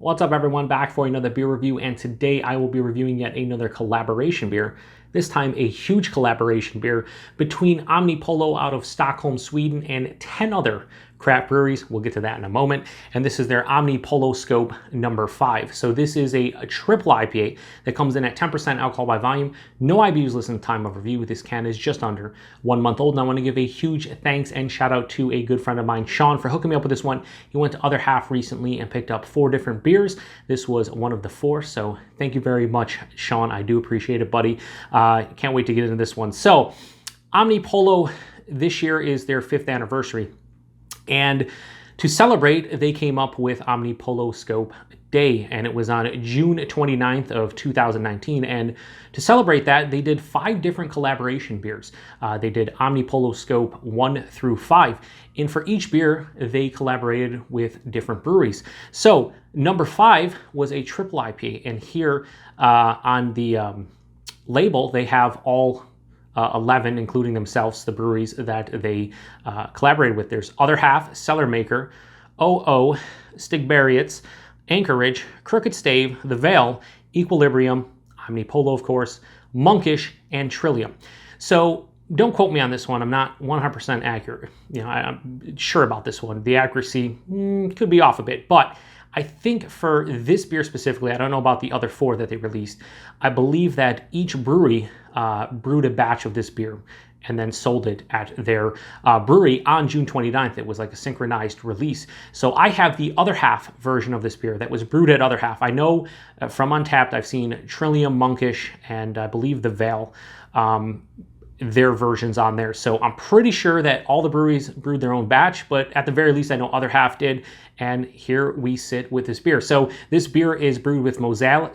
What's up everyone, back for another beer review, and today I will be reviewing yet another collaboration beer. This time a huge collaboration beer between Omnipollo out of Stockholm, Sweden and 10 other craft breweries. We'll get to that in a moment. And this is their Omnipolloscope number 5. So this is a triple IPA that comes in at 10% alcohol by volume. No IBUs listed in the time of review. This can is just under 1 month old. And I want to give a huge thanks and shout out to a good friend of mine, Sean, for hooking me up with this one. He went to Other Half recently and picked up 4 different beers. This was one of the 4. So thank you very much, Sean. I do appreciate it, buddy. Can't wait to get into this one. So Omnipollo, this year is their 5th anniversary. And to celebrate, they came up with Omnipolloscope Day, and it was on June 29th of 2019. And to celebrate that, they did 5 different collaboration beers. They did Omnipolloscope 1 through 5. And for each beer, they collaborated with different breweries. So number 5 was a triple IPA. And here on the label, they have all 11, including themselves, the breweries that they collaborated with. There's Other Half, Cellar Maker, OO, Stigbergets, Anchorage, Crooked Stave, The Veil, Equilibrium, Omnipollo, of course, Monkish, and Trillium. So don't quote me on this one. I'm not 100% accurate. I'm sure about this one. The accuracy could be off a bit, but I think for this beer specifically, I don't know about the other 4 that they released. I believe that each brewery brewed a batch of this beer and then sold it at their brewery on June 29th. It was like a synchronized release. So I have the Other Half version of this beer that was brewed at Other Half. I know from Untapped, I've seen Trillium, Monkish, and I believe The Veil, their versions on there. So I'm pretty sure that all the breweries brewed their own batch, but at the very least, I know Other Half did. And here we sit with this beer. So this beer is brewed with Mosaic,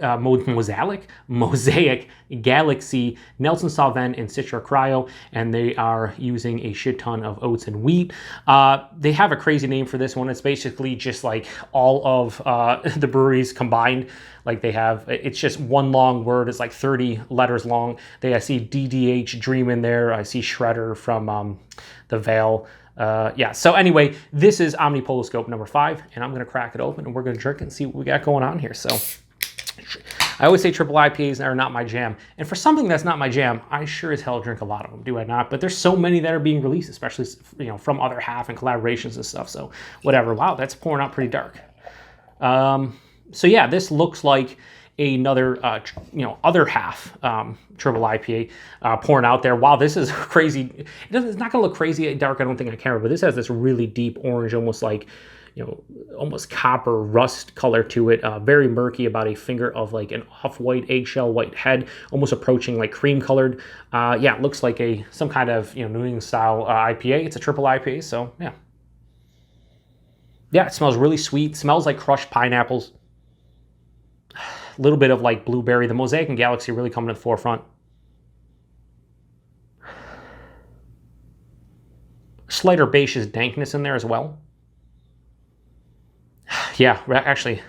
Galaxy, Nelson Sauvin and Citra Cryo, and they are using a shit ton of oats and wheat. They have a crazy name for this one. It's basically just like all of the breweries combined. Like they have, it's just one long word. It's like 30 letters long. I see DDH Dream in there. I see Shredder from The Veil. Yeah, so anyway, this is Omnipolloscope number 5, and I'm going to crack it open, and we're going to drink it and see what we got going on here. So I always say triple IPAs are not my jam, and for something that's not my jam, I sure as hell drink a lot of them, do I not? But there's so many that are being released, especially from Other Half and collaborations and stuff, so whatever. Wow, that's pouring out pretty dark. So yeah, this looks like another, Other Half triple IPA pouring out there. Wow, this is crazy. It's not going to look crazy dark, I don't think, on camera, but this has this really deep orange, almost like, almost copper rust color to it. Very murky, about a finger of like an off-white, eggshell white head, almost approaching like cream colored. Yeah, it looks like some kind of New England style IPA. It's a triple IPA, so yeah. Yeah, it smells really sweet. It smells like crushed pineapples. A little bit of like blueberry. The Mosaic and Galaxy really coming to the forefront. Slight herbaceous dankness in there as well. Yeah, actually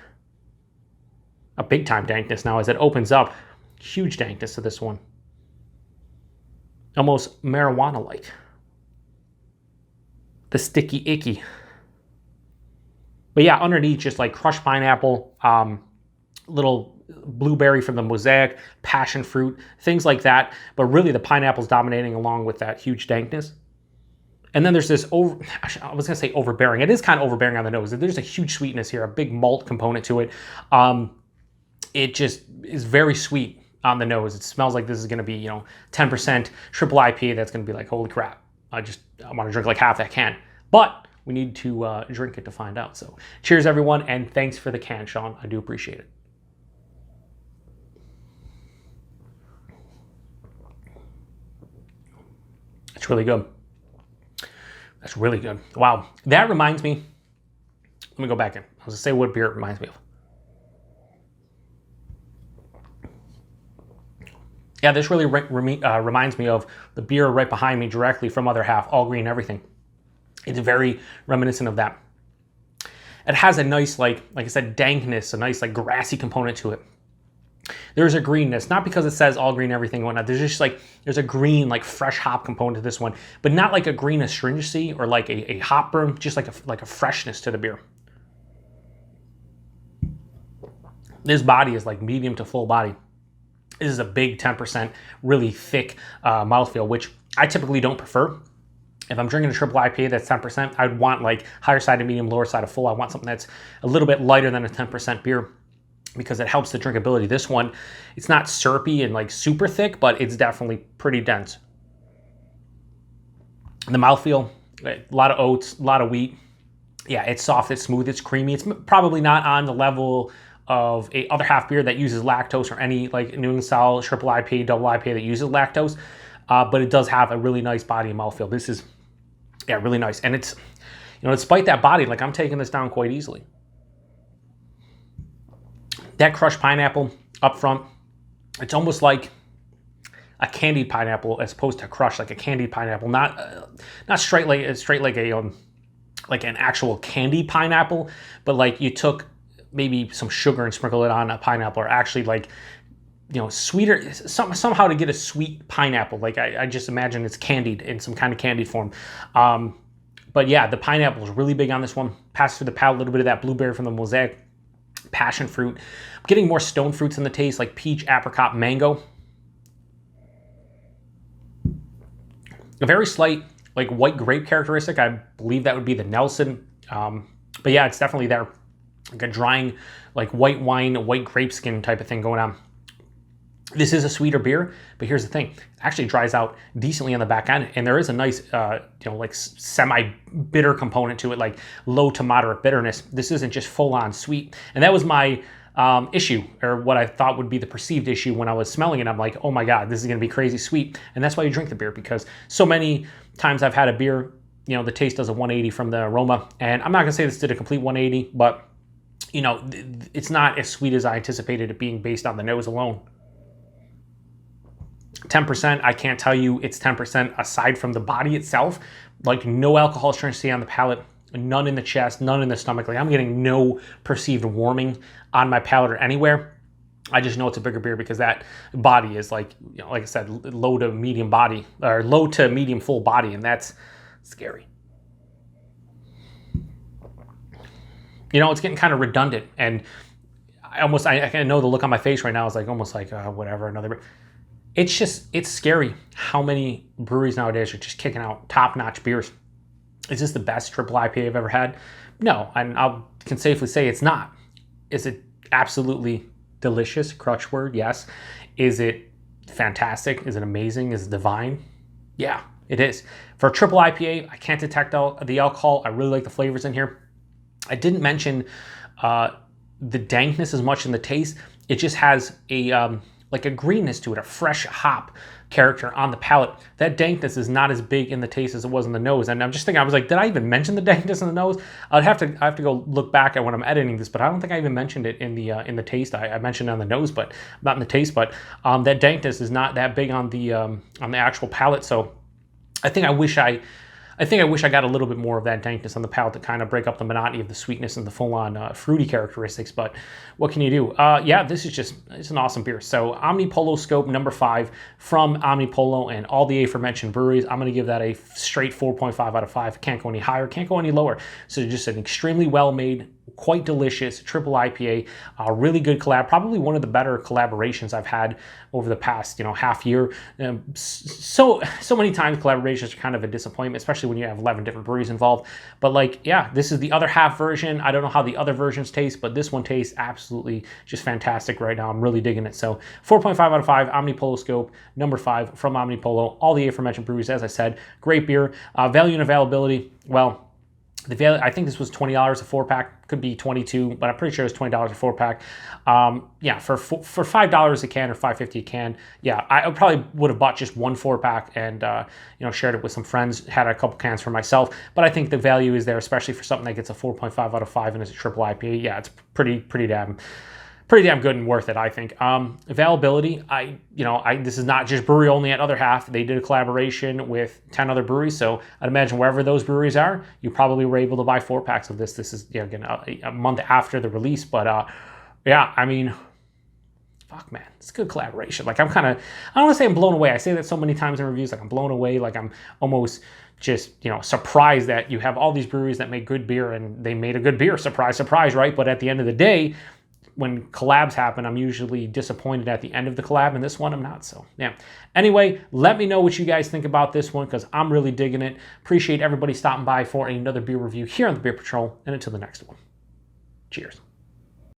a big time dankness now as it opens up. Huge dankness to this one. Almost marijuana-like. The sticky icky. But yeah, underneath just like crushed pineapple, little blueberry from the Mosaic, passion fruit, things like that. But really the pineapple's dominating along with that huge dankness. And then there's this I was going to say overbearing. It is kind of overbearing on the nose. There's a huge sweetness here, a big malt component to it. It just is very sweet on the nose. It smells like this is going to be, 10% triple IPA. That's going to be like, holy crap. I want to drink like half that can. But we need to drink it to find out. So cheers, everyone. And thanks for the can, Sean. I do appreciate it. It's really good. That's really good. Wow. That reminds me. Let me go back in. I was going to say what beer it reminds me of. Yeah, this really reminds me of the beer right behind me directly from Other Half, all green everything. It's very reminiscent of that. It has a nice, like I said, dankness, a nice like grassy component to it. There's a greenness, not because it says all green everything and whatnot. There's just like, there's a green, like fresh hop component to this one, but not like a green astringency or like a hop burn, just like a freshness to the beer. This body is like medium to full body. This is a big 10%, really thick mouthfeel, which I typically don't prefer. If I'm drinking a triple IPA that's 10%, I'd want like higher side of medium, lower side of full. I want something that's a little bit lighter than a 10% beer because it helps the drinkability. This one, it's not syrupy and like super thick, but it's definitely pretty dense. The mouthfeel, a lot of oats, a lot of wheat. Yeah, it's soft, it's smooth, it's creamy. It's probably not on the level of a other half beer that uses lactose or any like New England style triple IPA, double IPA that uses lactose, but it does have a really nice body and mouthfeel. This is, yeah, really nice. And it's, you know, despite that body, like I'm taking this down quite easily. That crushed pineapple up front, it's almost like a candied pineapple as opposed to crushed, like a candied pineapple, not straight like a like an actual candy pineapple, but like you took maybe some sugar and sprinkle it on a pineapple, or actually like, you know, sweeter, somehow to get a sweet pineapple. Like I just imagine it's candied in some kind of candied form. But yeah, the pineapple is really big on this one. Passes through the palate, a little bit of that blueberry from the Mosaic, passion fruit. I'm getting more stone fruits in the taste, like peach, apricot, mango. A very slight like white grape characteristic. I believe that would be the Nelson. But yeah, it's definitely there. Like a drying, like white wine, white grape skin type of thing going on. This is a sweeter beer, but here's the thing. It actually dries out decently on the back end, and there is a nice, you know, like semi-bitter component to it, like low to moderate bitterness. This isn't just full-on sweet. And that was my issue, or what I thought would be the perceived issue when I was smelling it. I'm like, oh my God, this is gonna be crazy sweet. And that's why you drink the beer, because so many times I've had a beer, you know, the taste does a 180 from the aroma. And I'm not gonna say this did a complete 180, but you know, it's not as sweet as I anticipated it being based on the nose alone. 10%, I can't tell you it's 10% aside from the body itself. Like no alcohol stringency on the palate, none in the chest, none in the stomach. Like I'm getting no perceived warming on my palate or anywhere. I just know it's a bigger beer because that body is like, you know, like I said, low to medium body, or low to medium full body, and that's scary. You know, it's getting kind of redundant, and I know the look on my face right now is like almost like whatever, another beer. It's just, it's scary how many breweries nowadays are just kicking out top-notch beers. Is this the best triple IPA I've ever had? No, and I can safely say it's not. Is it absolutely delicious? Crutch word, yes. Is it fantastic? Is it amazing? Is it divine? Yeah, it is. For a triple IPA, I can't detect the alcohol. I really like the flavors in here. I didn't mention the dankness as much in the taste. It just has a like a greenness to it, a fresh hop character on the palate. That dankness is not as big in the taste as it was in the nose. And I'm just thinking, I was like, did I even mention the dankness in the nose? I have to go look back at when I'm editing this, but I don't think I even mentioned it in the taste. I mentioned it on the nose, but not in the taste. But that dankness is not that big on the actual palate. So I think I wish I got a little bit more of that dankness on the palate to kind of break up the monotony of the sweetness and the full-on fruity characteristics, but what can you do? Yeah, this is just, it's an awesome beer. So Omnipolloscope number 5 from Omnipollo and all the aforementioned breweries. I'm going to give that a straight 4.5 out of 5. Can't go any higher, can't go any lower. So just an extremely well-made, quite delicious triple IPA, really good collab, probably one of the better collaborations I've had over the past, you know, half year. So many times collaborations are kind of a disappointment, especially when you have 11 different breweries involved. But like, yeah, this is the other half version. I don't know how the other versions taste, but this one tastes absolutely just fantastic right now. I'm really digging it. So 4.5 out of 5, Omnipolloscope number 5 from Omnipollo. All the aforementioned breweries, as I said, great beer. Value and availability, well, I think this was $20 a 4-pack, could be $22, but I'm pretty sure it was $20 a 4-pack. Yeah, for $5 a can or $5.50 a can, yeah, I probably would have bought just one 4-pack and you know, shared it with some friends, had a couple cans for myself. But I think the value is there, especially for something that gets a 4.5 out of 5 and is a triple IPA. Yeah, it's pretty damn good and worth it, I think. Availability, this is not just brewery only at Other Half. They did a collaboration with 10 other breweries, so I'd imagine wherever those breweries are, you probably were able to buy 4-packs of this. This is, you know, again, a month after the release, but yeah, I mean, fuck, man, it's a good collaboration. Like, I don't want to say I'm blown away. I say that so many times in reviews, like I'm blown away, like I'm almost just, you know, surprised that you have all these breweries that make good beer and they made a good beer. Surprise, surprise, right? But at the end of the day, when collabs happen, I'm usually disappointed at the end of the collab, and this one I'm not. So yeah. Anyway, let me know what you guys think about this one, because I'm really digging it. Appreciate everybody stopping by for another beer review here on the Beer Patrol, and until the next one, cheers.